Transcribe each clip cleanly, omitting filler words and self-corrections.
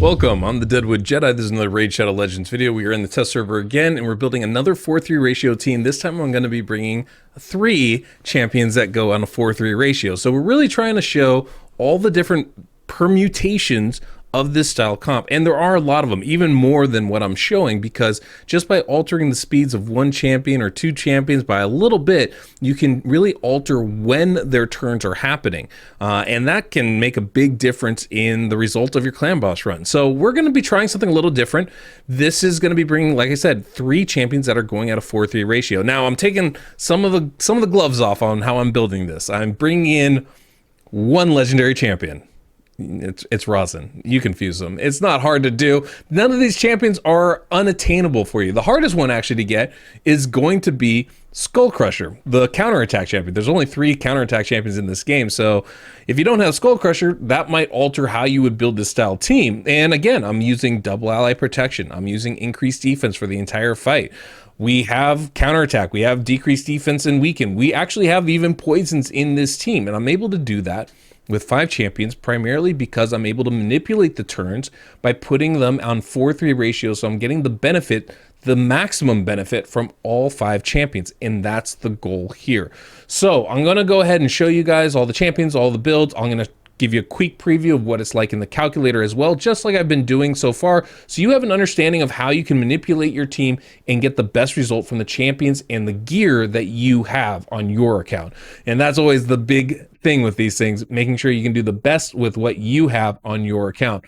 Welcome, I'm the Deadwood Jedi. This is another Raid Shadow Legends video. We are in the test server again, and we're building another 4-3 ratio team. This time I'm going to be bringing 3 champions that go on a 4-3 ratio. So we're really trying to show all the different permutations of this style comp, and there are a lot of them, even more than what I'm showing, because just by altering the speeds of one champion or 2 champions by a little bit, you can really alter when their turns are happening, and that can make a big difference in the result of your clan boss run. So we're going to be trying something a little different. This is going to be bringing, like I said, 3 champions that are going at a 4-3 ratio. Now I'm taking some of the gloves off on how I'm building this. I'm bringing in 1 legendary champion. It's Rosin. You confuse them. It's not hard to do. None of these champions are unattainable for you. The hardest one actually to get is going to be Skull Crusher, the counterattack champion. There's only 3 counterattack champions in this game, so if you don't have Skull Crusher, that might alter how you would build this style team. And again, I'm using double ally protection. I'm using increased defense for the entire fight. We have counterattack, we have decreased defense and weaken. We actually have even poisons in this team, and I'm able to do that with 5 champions, primarily because I'm able to manipulate the turns by putting them on 4-3 ratios, so I'm getting the benefit, the maximum benefit from all 5 champions, and that's the goal here. So I'm gonna go ahead and show you guys all the champions, all the builds. I'm gonna give you a quick preview of what it's like in the calculator as well, just like I've been doing so far, so you have an understanding of how you can manipulate your team and get the best result from the champions and the gear that you have on your account. And that's always the big thing with these things, making sure you can do the best with what you have on your account.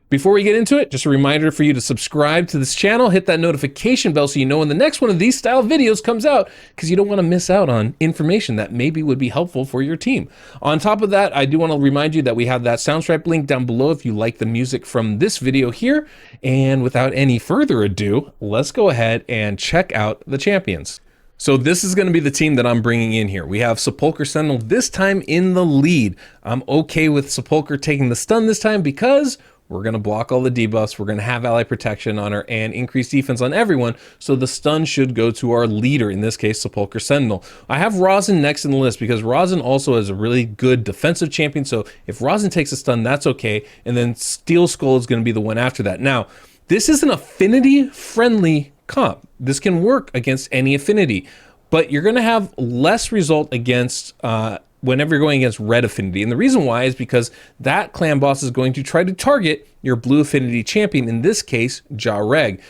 Before we get into it, just a reminder for you to subscribe to this channel, hit that notification bell so you know when the next one of these style videos comes out, because you don't want to miss out on information that maybe would be helpful for your team. On top of that, I do want to remind you that we have that Soundstripe link down below if you like the music from this video here. And without any further ado, let's go ahead and check out the champions. So this is going to be the team that I'm bringing in here. We have Sepulchre Sentinel this time in the lead. I'm okay with Sepulchre taking the stun this time because we're going to block all the debuffs. We're going to have ally protection on her and increase defense on everyone. So the stun should go to our leader, in this case, Sepulchre Sentinel. I have Rosin next in the list because Rosin also is a really good defensive champion. So if Rosin takes a stun, that's okay. And then Steel Skull is going to be the one after that. Now, this is an affinity-friendly comp. This can work against any affinity, but you're going to have less result against whenever you're going against red affinity. And the reason why is because that clan boss is going to try to target your blue affinity champion, in this case, Jareg.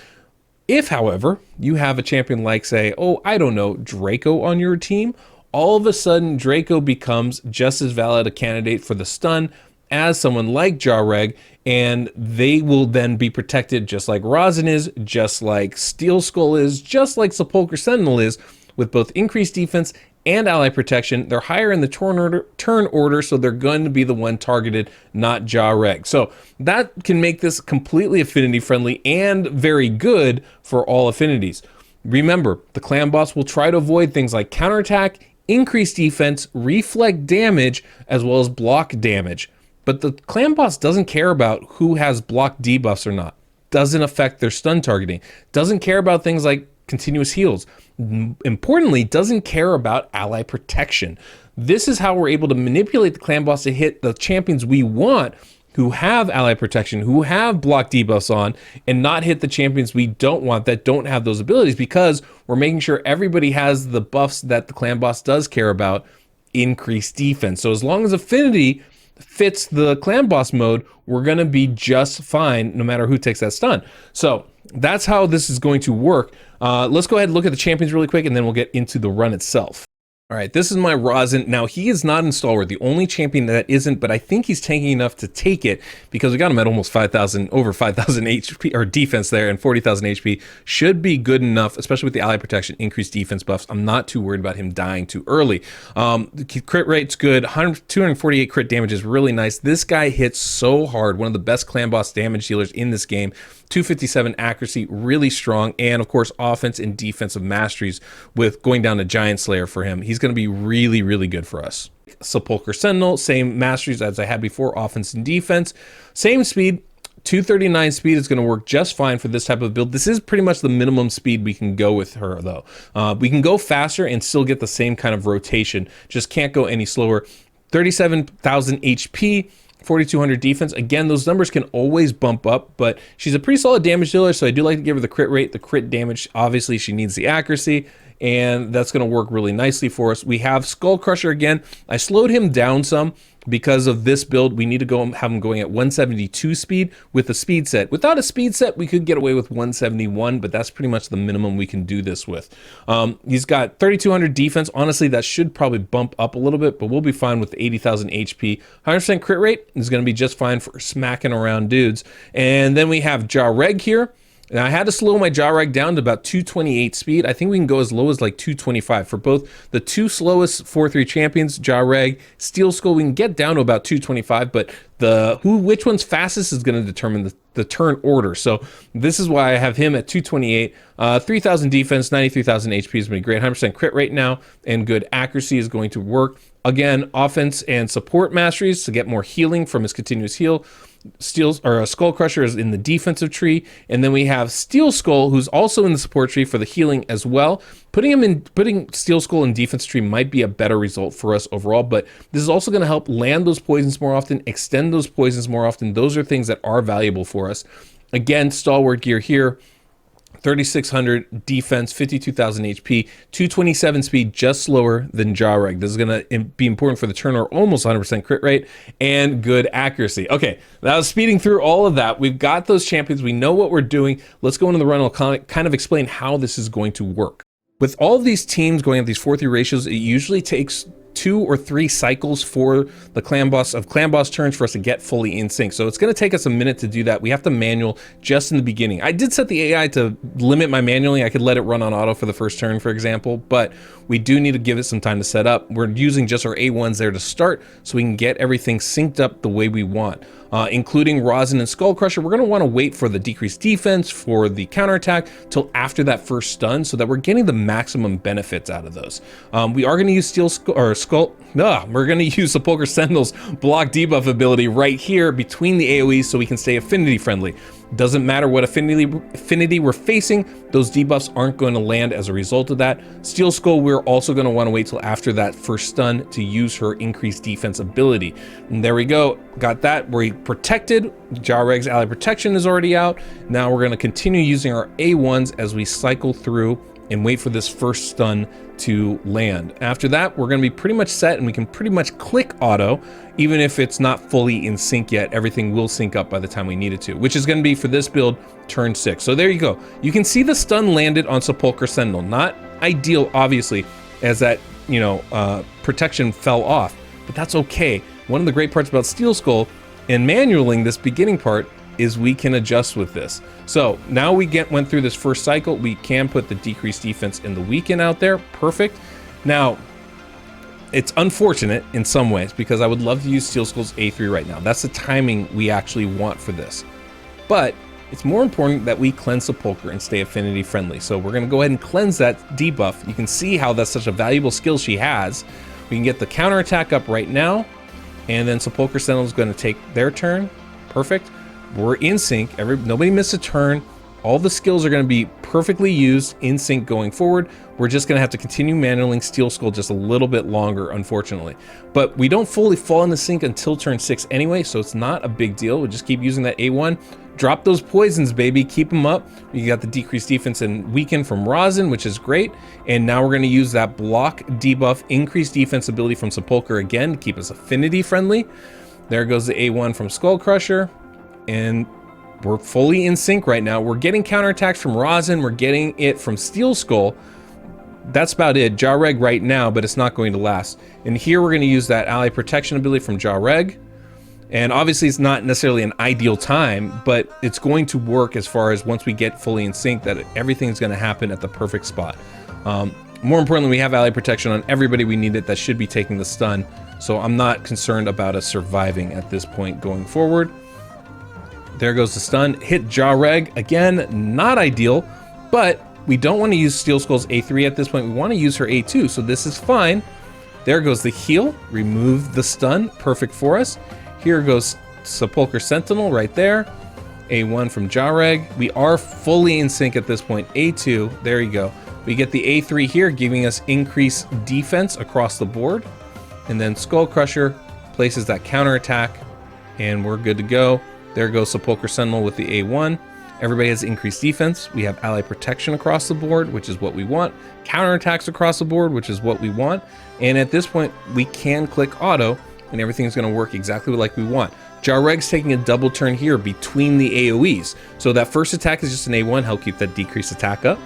If, however, you have a champion like, say, oh, I don't know, Draco on your team, all of a sudden Draco becomes just as valid a candidate for the stun as someone like Jareg, and they will then be protected just like Rosin is, just like Steel Skull is, just like Sepulchre Sentinel is, with both increased defense and ally protection. They're higher in the turn order, so they're going to be the one targeted, not Jareg. So that can make this completely affinity friendly and very good for all affinities. Remember, the clan boss will try to avoid things like counterattack, increased defense, reflect damage, as well as block damage. But the clan boss doesn't care about who has block debuffs or not. Doesn't affect their stun targeting. Doesn't care about things like continuous heals. Importantly, doesn't care about ally protection. This is how we're able to manipulate the clan boss to hit the champions we want, who have ally protection, who have block debuffs on, and not hit the champions we don't want that don't have those abilities, because we're making sure everybody has the buffs that the clan boss does care about, increased defense. So as long as affinity fits the clan boss mode, we're going to be just fine no matter who takes that stun. So that's how this is going to work. Let's go ahead and look at the champions really quick, and then we'll get into the run itself. All right, this is my Rosin. Now, he is not in stalwart, the only champion that isn't, but I think he's tanky enough to take it because we got him at almost 5,000, over 5,000 HP, or defense there, and 40,000 HP. Should be good enough, especially with the ally protection, increased defense buffs. I'm not too worried about him dying too early. The crit rate's good. 248 crit damage is really nice. This guy hits so hard, one of the best clan boss damage dealers in this game. 257 accuracy, really strong, and of course offense and defensive masteries with going down to Giant Slayer for him. He's going to be really, really good for us. Sepulchre Sentinel, same masteries as I had before, offense and defense. Same speed, 239 speed is going to work just fine for this type of build. This is pretty much the minimum speed we can go with her, though. We can go faster and still get the same kind of rotation, just can't go any slower. 37,000 HP, 4,200 defense. Again, those numbers can always bump up, but she's a pretty solid damage dealer, so I do like to give her the crit rate, the crit damage. Obviously, she needs the accuracy, and that's going to work really nicely for us. We have Skull Crusher again. I slowed him down some because of this build. We need to go have him going at 172 speed with a speed set. Without a speed set, we could get away with 171, but that's pretty much the minimum we can do this with. He's got 3,200 defense. Honestly, that should probably bump up a little bit, but we'll be fine with 80,000 HP. 100% crit rate is going to be just fine for smacking around dudes. And then we have Jareg here. And I had to slow my Jareg down to about 228 speed. I think we can go as low as like 225 for both the two slowest 4-3 champions, Jareg, Steel Skull. We can get down to about 225, but which one's fastest is going to determine the turn order. So this is why I have him at 228, 3,000 defense, 93,000 HP is going to be great. 100% crit rate now, and good accuracy is going to work. Again, offense and support masteries to get more healing from his continuous heal. Skull Crusher is in the defensive tree, and then we have Steel Skull, who's also in the support tree for the healing as well. Putting Steel Skull in defense tree might be a better result for us overall, but this is also going to help land those poisons more often, extend those poisons more often. Those are things that are valuable for us. Again, stalwart gear here. 3,600 defense, 52,000 HP, 227 speed, just slower than Jareg. This is going to be important for the turn, or almost 100% crit rate, and good accuracy. Okay, that was speeding through all of that. We've got those champions. We know what we're doing. Let's go into the run. I'll kind of explain how this is going to work. With all of these teams going at these 4-3 ratios, it usually takes 2 or 3 cycles for the clan boss turns for us to get fully in sync. So it's going to take us a minute to do that. We have to manual just in the beginning. I did set the AI to limit my manualing. I could let it run on auto for the first turn, for example, but we do need to give it some time to set up. We're using just our A1s there to start so we can get everything synced up the way we want. Including Rosin and Skull Crusher, we're going to want to wait for the decreased defense, for the counterattack, till after that first stun, so that we're getting the maximum benefits out of those. We are going to use we're going to use Sepulchre Sentinel's block debuff ability right here between the AoEs so we can stay affinity friendly. Doesn't matter what affinity we're facing, those debuffs aren't going to land as a result of that. Steel Skull, we're also going to want to wait till after that first stun to use her increased defense ability. And there we go, got that. We're protected. Jareg's ally protection is already out. Now we're going to continue using our A1s as we cycle through and wait for this first stun to land. After that, we're going to be pretty much set, and we can pretty much click auto. Even if it's not fully in sync yet, everything will sync up by the time we need it to, which is going to be, for this build, turn 6. So there you go. You can see the stun landed on Sepulchre Sentinel. Not ideal, obviously, as that, protection fell off, but that's okay. One of the great parts about Steel Skull and manualing this beginning part is we can adjust with this. So now we went through this first cycle. We can put the decreased defense in the weaken out there. Perfect. Now, it's unfortunate in some ways because I would love to use Steel Skull's A3 right now. That's the timing we actually want for this. But it's more important that we cleanse Sepulchre and stay affinity friendly. So we're going to go ahead and cleanse that debuff. You can see how that's such a valuable skill she has. We can get the counterattack up right now, and then Sepulchre Sentinel is going to take their turn. Perfect. We're in sync. Nobody missed a turn. All the skills are going to be perfectly used in sync going forward. We're just going to have to continue manualing Steel Skull just a little bit longer, unfortunately. But we don't fully fall into sync until turn 6 anyway, so it's not a big deal. We'll just keep using that A1. Drop those poisons, baby. Keep them up. You got the decreased defense and weaken from Rosin, which is great. And now we're going to use that block debuff, increased defense ability from Sepulchre again to keep us affinity friendly. There goes the A1 from Skull Crusher. And we're fully in sync right now. We're getting counterattacks from Rosin. We're getting it from Steel Skull. That's about it. Jareg right now, but it's not going to last. And here we're going to use that ally protection ability from Jareg. And obviously it's not necessarily an ideal time, but it's going to work as far as once we get fully in sync, that everything's going to happen at the perfect spot. More importantly, we have ally protection on everybody we need it that should be taking the stun. So I'm not concerned about us surviving at this point going forward. There goes the stun. Hit Jareg. Again, not ideal, but we don't want to use Steel Skull's A3 at this point. We want to use her A2, so this is fine. There goes the heal. Remove the stun. Perfect for us. Here goes Sepulchre Sentinel right there. A1 from Jareg. We are fully in sync at this point. A2. There you go. We get the A3 here, giving us increased defense across the board. And then Skull Crusher places that counterattack. and we're good to go. There goes Sepulchre Sentinel with the A1. Everybody has increased defense. We have ally protection across the board, which is what we want. Counterattacks across the board, which is what we want. And at this point, we can click auto, and everything's going to work exactly like we want. Jarreg's taking a double turn here between the AoEs. So that first attack is just an A1, help keep that decreased attack up,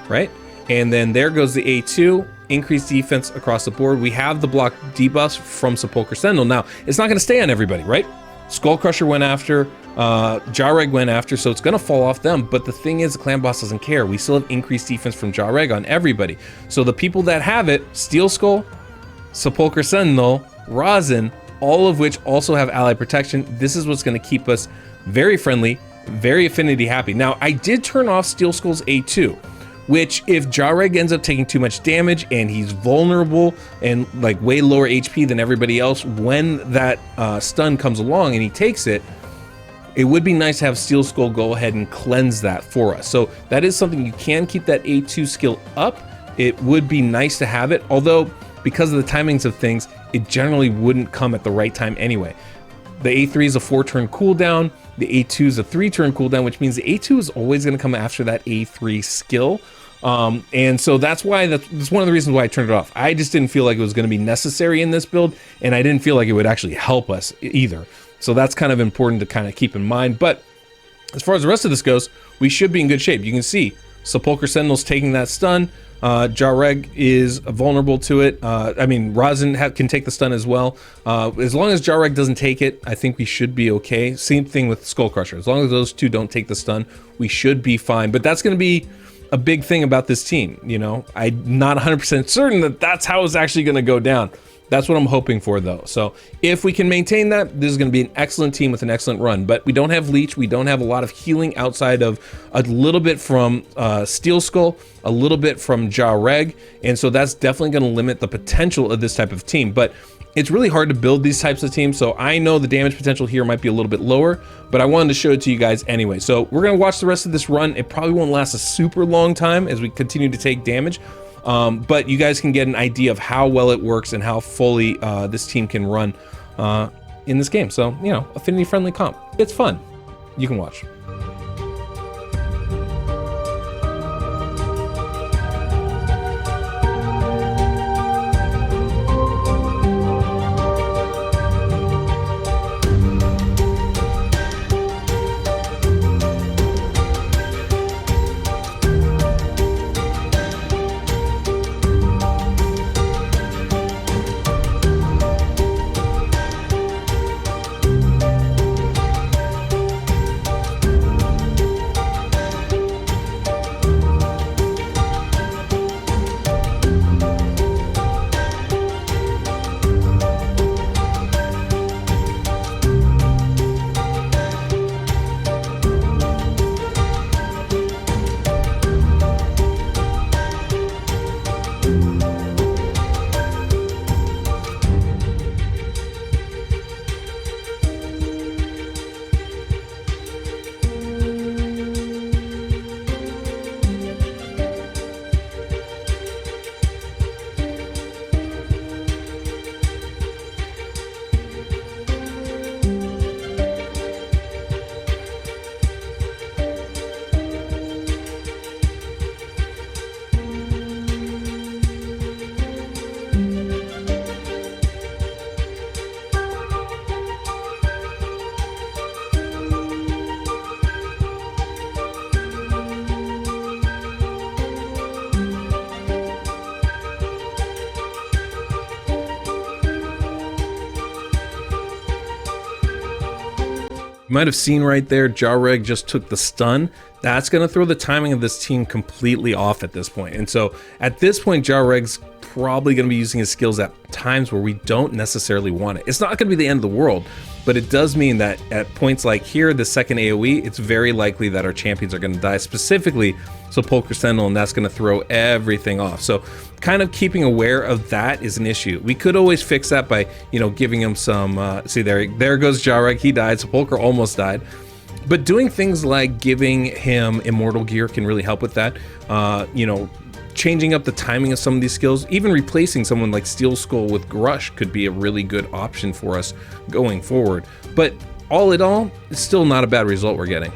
right? And then there goes the A2, increased defense across the board. We have the block debuffs from Sepulchre Sentinel. Now, it's not going to stay on everybody, right? Skull Crusher went after, Jarreg went after, so it's going to fall off them. But the thing is, the clan boss doesn't care. We still have increased defense from Jarreg on everybody. So the people that have it, Steel Skull, Sepulchre Sentinel, Rosin, all of which also have ally protection. This is what's going to keep us very friendly, very affinity happy. Now, I did turn off Steel Skull's A2, which if Jarreg ends up taking too much damage and he's vulnerable and like way lower HP than everybody else, when that stun comes along and he takes it, it would be nice to have Steel Skull go ahead and cleanse that for us. So that is something you can keep that A2 skill up. It would be nice to have it, although because of the timings of things, it generally wouldn't come at the right time anyway. The A3 is a 4-turn cooldown. The A2 is a 3-turn cooldown, which means the A2 is always going to come after that A3 skill. And so that's why that's one of the reasons why I turned it off. I just didn't feel like it was going to be necessary in this build, and I didn't feel like it would actually help us either. So that's kind of important to kind of keep in mind. But as far as the rest of this goes, we should be in good shape. You can see Sepulchre Sentinel's taking that stun. Jarreg is vulnerable to it. I mean, Rosin can take the stun as well. As long as Jarreg doesn't take it, I think we should be okay. Same thing with Skull Crusher. As long as those two don't take the stun, we should be fine. But that's going to be a big thing about this team. You know, I'm not 100% certain that that's how it's actually going to go down. That's what I'm hoping for, though. So if we can maintain that, this is going to be an excellent team with an excellent run. But we don't have Leech. We don't have a lot of healing outside of a little bit from Steel Skull, a little bit from Jarreg. And so that's definitely going to limit the potential of this type of team. But it's really hard to build these types of teams. So I know the damage potential here might be a little bit lower, but I wanted to show it to you guys anyway. So we're going to watch the rest of this run. It probably won't last a super long time as we continue to take damage. But you guys can get an idea of how well it works and how fully this team can run in this game. So, you know, affinity friendly comp. It's fun. You can watch. You might have seen right there, Jarreg just took the stun. That's going to throw the timing of this team completely off at this point. And so at this point, Jarreg's probably going to be using his skills at times where we don't necessarily want it. It's not going to be the end of the world, but it does mean that at points like here, the second AoE, it's very likely that our champions are going to die, specifically Sepulchre Sentinel, and that's going to throw everything off. So kind of keeping aware of that is an issue. We could always fix that by, you know, giving him some, see there goes Jarreg, he died, Sepulchre almost died. But doing things like giving him immortal gear can really help with that. You know, changing up the timing of some of these skills, even replacing someone like Steel Skull with Grush could be a really good option for us going forward. But all in all, it's still not a bad result we're getting.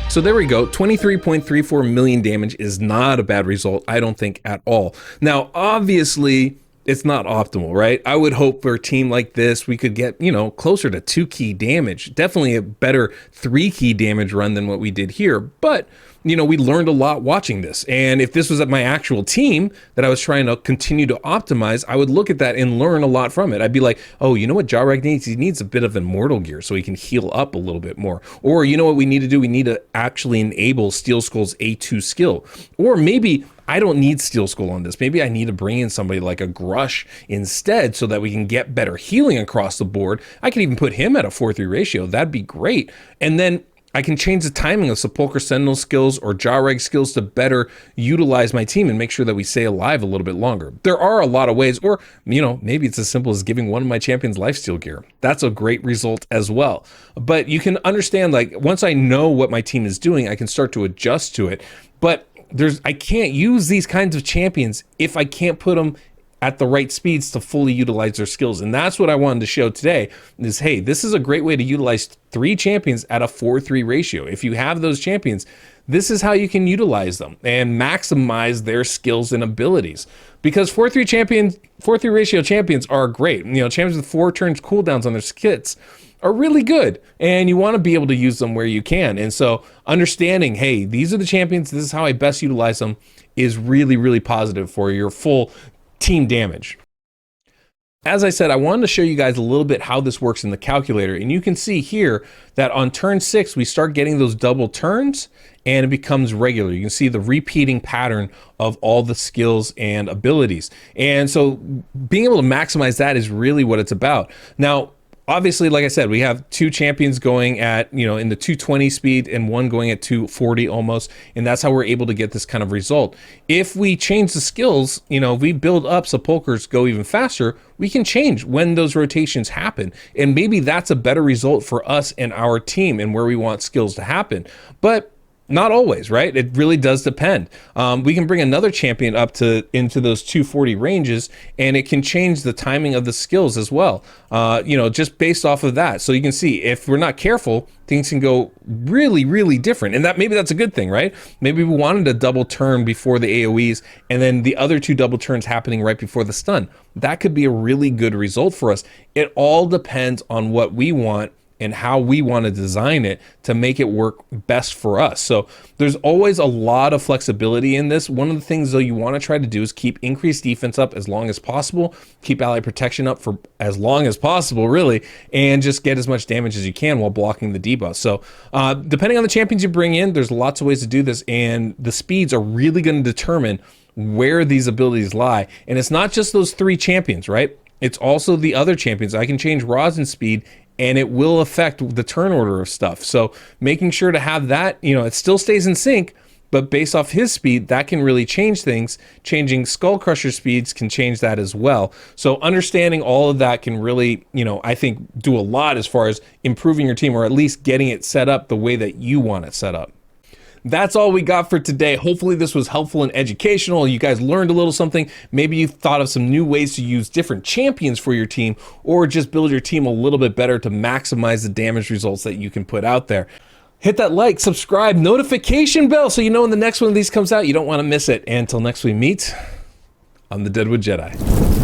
So there we go, 23.34 million damage is not a bad result, I don't think at all. Now, obviously, it's not optimal, right? I would hope for a team like this, we could get, closer to 2 key damage. Definitely a better 3 key damage run than what we did here. But, we learned a lot watching this. And if this was at my actual team that I was trying to continue to optimize, I would look at that and learn a lot from it. I'd be like, oh, you know what Jarrag needs? He needs a bit of immortal gear so he can heal up a little bit more. Or you know what we need to do? We need to actually enable Steel Skull's A2 skill. Or maybe I don't need Steel Skull on this. Maybe I need to bring in somebody like a Grush instead so that we can get better healing across the board. I can even put him at a 4-3 ratio. That'd be great. And then I can change the timing of Sepulchre Sentinel skills or Jarrag skills to better utilize my team and make sure that we stay alive a little bit longer. There are a lot of ways, or, maybe it's as simple as giving one of my champions lifesteal gear. That's a great result as well. But you can understand, like, once I know what my team is doing, I can start to adjust to it. But I can't use these kinds of champions if I can't put them at the right speeds to fully utilize their skills. And that's what I wanted to show today is, hey, this is a great way to utilize 3 champions at a 4-3 ratio. If you have those champions, this is how you can utilize them and maximize their skills and abilities. Because 4-3 ratio champions are great. Champions with 4 turns cooldowns on their kits are really good, and you want to be able to use them where you can. And so understanding, hey, these are the champions, this is how I best utilize them, is really, really positive for your full team damage. As I said, I wanted to show you guys a little bit how this works in the calculator, and you can see here that on turn 6 we start getting those double turns and it becomes regular. You can see the repeating pattern of all the skills and abilities, and so being able to maximize that is really what it's about. Now, obviously, like I said, we have 2 champions going at, in the 220 speed and one going at 240 almost. And that's how we're able to get this kind of result. If we change the skills, if we build up Sepulchres go even faster, we can change when those rotations happen. And maybe that's a better result for us and our team and where we want skills to happen. But not always, right? It really does depend. We can bring another champion up into those 240 ranges, and it can change the timing of the skills as well, just based off of that. So you can see if we're not careful, things can go really, really different. And maybe that's a good thing, right? Maybe we wanted a double turn before the AoEs and then the other 2 double turns happening right before the stun. That could be a really good result for us. It all depends on what we want and how we want to design it to make it work best for us. So there's always a lot of flexibility in this. One of the things though you want to try to do is keep increased defense up as long as possible, keep ally protection up for as long as possible really, and just get as much damage as you can while blocking the debuff. So depending on the champions you bring in, there's lots of ways to do this, and the speeds are really going to determine where these abilities lie. And it's not just those 3 champions, right? It's also the other champions. I can change Rosin's speed and it will affect the turn order of stuff. So making sure to have that, it still stays in sync, but based off his speed, that can really change things. Changing Skull Crusher speeds can change that as well. So understanding all of that can really, I think do a lot as far as improving your team, or at least getting it set up the way that you want it set up. That's all we got for today. Hopefully this was helpful and educational. You guys learned a little something. Maybe you thought of some new ways to use different champions for your team, or just build your team a little bit better to maximize the damage results that you can put out there. Hit that like, subscribe, notification bell so you know when the next one of these comes out. You don't want to miss it. And until next we meet, I'm the Deadwood Jedi.